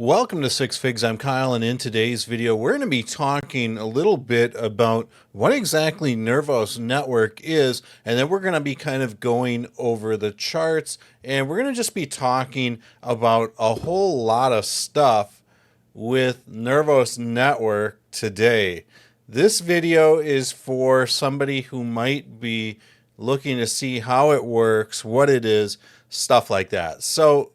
Welcome to Six Figs. I'm Kyle, and in today's video, we're going to be talking a little bit about what exactly Nervos Network is, and then we're going to be kind of going over the charts, and we're going to just be talking about a whole lot of stuff with Nervos Network today. This video is for somebody who might be looking to see how it works, what it is, stuff like that. So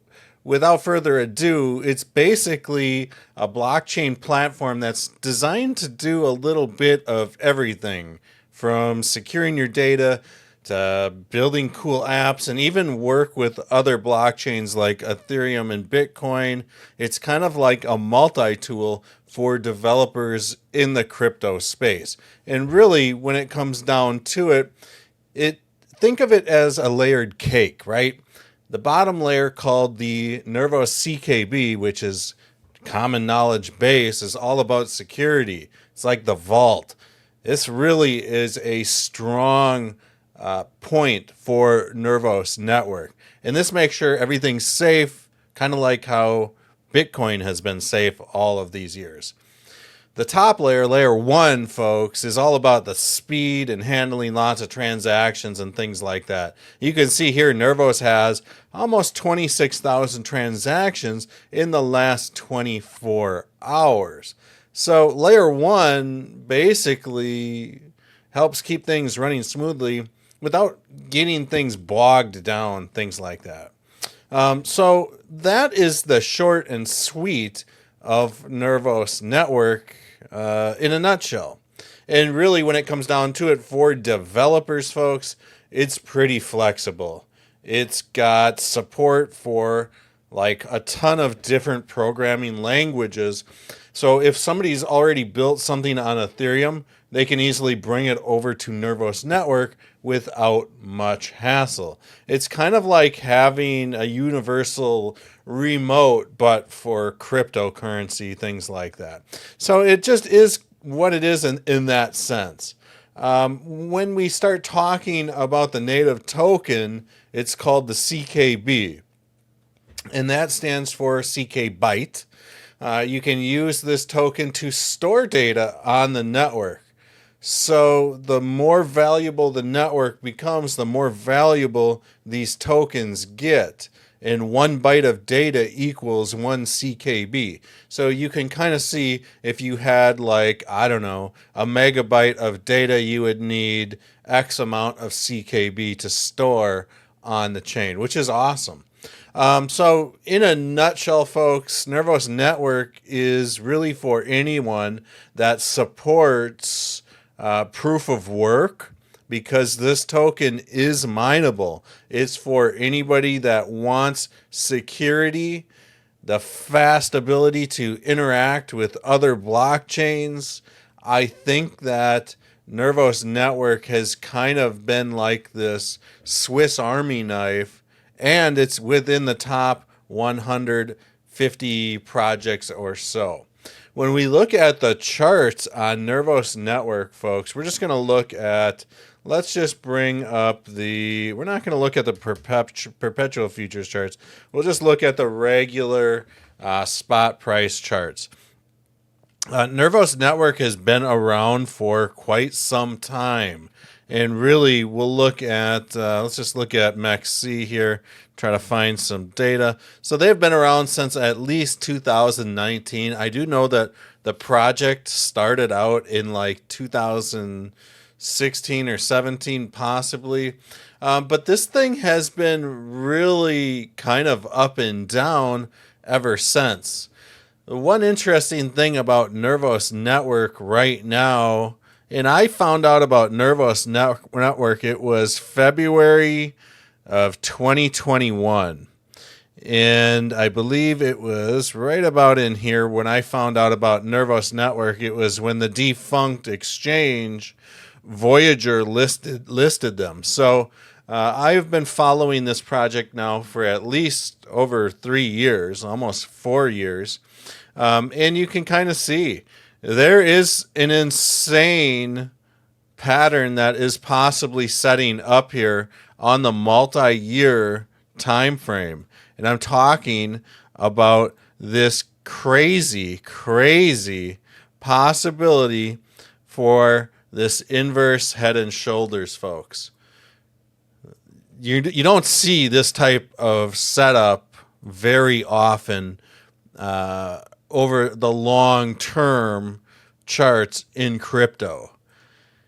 without further ado, it's basically a blockchain platform that's designed to do a little bit of everything, from securing your data to building cool apps and even work with other blockchains like Ethereum and Bitcoin. It's kind of like a multi-tool for developers in the crypto space. And really, when it comes down to it, think of it as a layered cake, right? The bottom layer, called the Nervos CKB, which is common knowledge base, is all about security. It's like the vault. This really is a strong point for Nervos Network. And this makes sure everything's safe, kind of like how Bitcoin has been safe all of these years. The top layer, layer one, folks, is all about the speed and handling lots of transactions and things like that. You can see here Nervos has almost 26,000 transactions in the last 24 hours. So layer one basically helps keep things running smoothly without getting things bogged down, things like that. So that is the short and sweet of Nervos Network in a nutshell. And really, when it comes down to it, for developers, folks, it's pretty flexible. It's got support for like a ton of different programming languages. So if somebody's already built something on Ethereum, they can easily bring it over to Nervos Network without much hassle. It's kind of like having a universal remote, but for cryptocurrency, things like that. So it just is what it is in that sense. When we start talking about the native token, it's called the CKB, and that stands for CK byte. You can use this token to store data on the network. So the more valuable the network becomes, the more valuable these tokens get. And 1 byte of data equals 1 CKB. So you can kind of see, if you had, like, I don't know, a megabyte of data, you would need X amount of CKB to store on the chain, which is awesome. So in a nutshell, folks, Nervos Network is really for anyone that supports proof of work, because this token is mineable. It's for anybody that wants security, the fast ability to interact with other blockchains. I think that Nervos Network has kind of been like this Swiss Army knife, and it's within the top 150 projects or so. When we look at the charts on Nervos Network, folks, we're just going to look at, let's just bring up we're not going to look at the perpetual futures charts. We'll just look at the regular spot price charts. Nervos Network has been around for quite some time. And really, we'll look at, let's just look at MEXC here, try to find some data. So they've been around since at least 2019. I do know that the project started out in like 2016 or 17, possibly. But this thing has been really kind of up and down ever since. One interesting thing about Nervos Network right now, and I found out about Nervos Network, it was February of 2021. And I believe it was right about in here when I found out about Nervos Network. It was when the defunct exchange Voyager listed them. So I've been following this project now for at least over 3 years, almost 4 years. And you can kind of see there is an insane pattern that is possibly setting up here on the multi-year time frame. And I'm talking about this crazy, crazy possibility for this inverse head and shoulders, folks. You don't see this type of setup very often over the long term charts in crypto.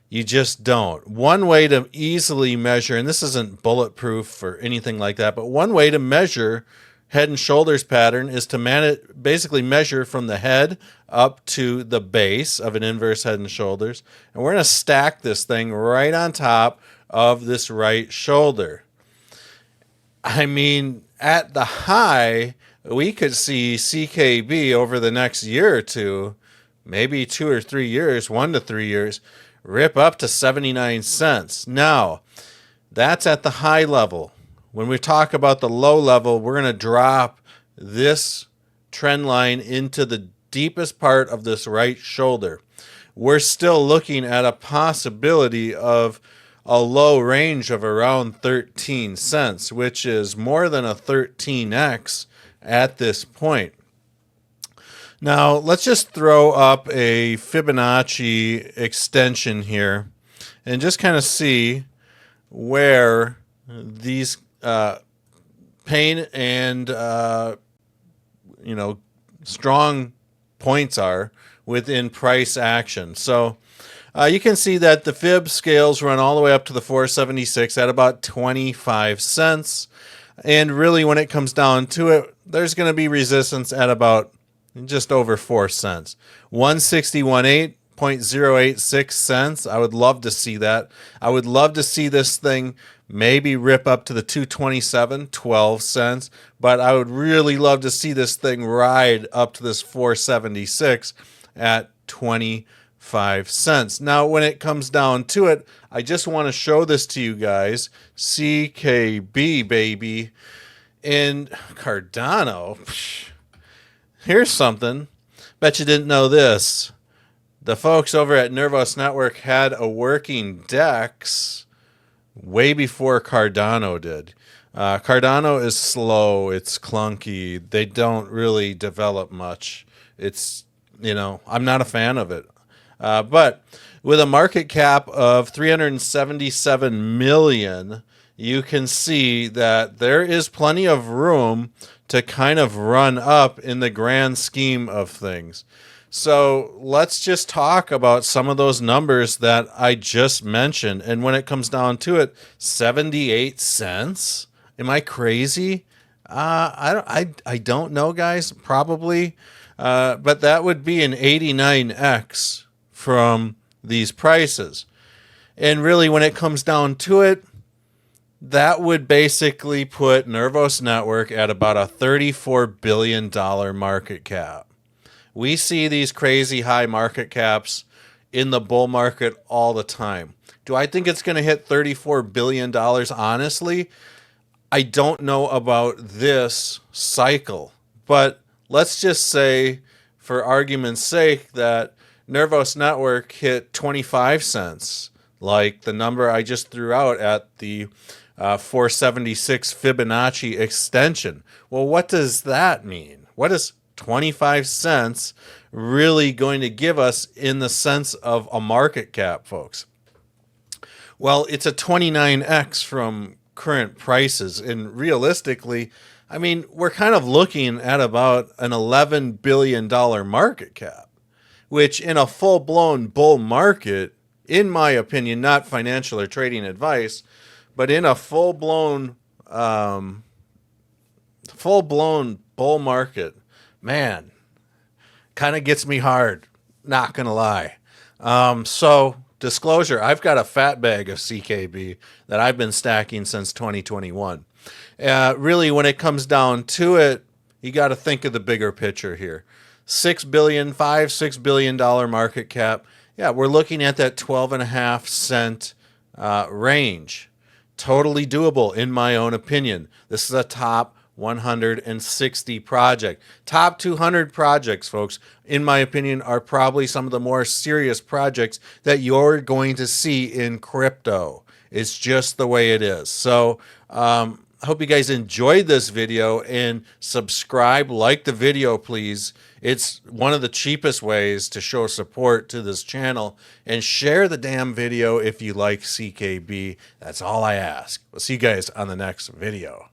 You just don't. One way to easily measure, and this isn't bulletproof or anything like that, but one way to measure head and shoulders pattern is to basically measure from the head up to the base of an inverse head and shoulders. And we're going to stack this thing right on top of this right shoulder. I mean, at the high, we could see CKB over the next year or two, maybe 2 or 3 years, 1 to 3 years, rip up to 79 cents. Now, that's at the high level. When we talk about the low level, we're going to drop this trend line into the deepest part of this right shoulder. We're still looking at a possibility of a low range of around 13 cents, which is more than a 13x at this point. Now, let's just throw up a Fibonacci extension here and just kind of see where these pain and strong points are within price action. So you can see that the fib scales run all the way up to the 476 at about 25 cents. And really, when it comes down to it, there's going to be resistance at about just over 4 cents. 161.8 cents. I would love to see that. I would love to see this thing maybe rip up to the 227.12 cents, but I would really love to see this thing ride up to this 476 at 25 cents. Now, when it comes down to it, I just want to show this to you guys. CKB, baby. And Cardano. Here's something. Bet you didn't know this. The folks over at Nervos Network had a working DEX way before Cardano did. Cardano is slow. It's clunky. They don't really develop much. It's, I'm not a fan of it. But with a market cap of 377 million, you can see that there is plenty of room to kind of run up in the grand scheme of things. So let's just talk about some of those numbers that I just mentioned. And when it comes down to it, 78 cents? Am I crazy? I don't know, guys. Probably. But that would be an 89x from these prices. And really, when it comes down to it, that would basically put Nervos Network at about a $34 billion market cap. We see these crazy high market caps in the bull market all the time. Do I think it's going to hit $34 billion? Honestly, I don't know about this cycle. But let's just say, for argument's sake, that Nervos Network hit 25 cents, like the number I just threw out at the 476 Fibonacci extension. Well, what does that mean? What is 25 cents really going to give us in the sense of a market cap, folks? Well, it's a 29x from current prices. And realistically, I mean, we're kind of looking at about an $11 billion market cap, which in a full-blown bull market, in my opinion, not financial or trading advice, but in a full-blown bull market, man, kind of gets me hard, not going to lie. So, disclosure, I've got a fat bag of CKB that I've been stacking since 2021. Really, when it comes down to it, you got to think of the bigger picture here. $6 billion market cap. Yeah, we're looking at that 12.5 cent range. Totally doable, in my own opinion. This is a top 160 project. Top 200 projects, folks, in my opinion, are probably some of the more serious projects that you're going to see in crypto. It's just the way it is. So, I hope you guys enjoyed this video, and subscribe, like the video, please. It's one of the cheapest ways to show support to this channel, and share the damn video if you like CKB. That's all I ask. We'll see you guys on the next video.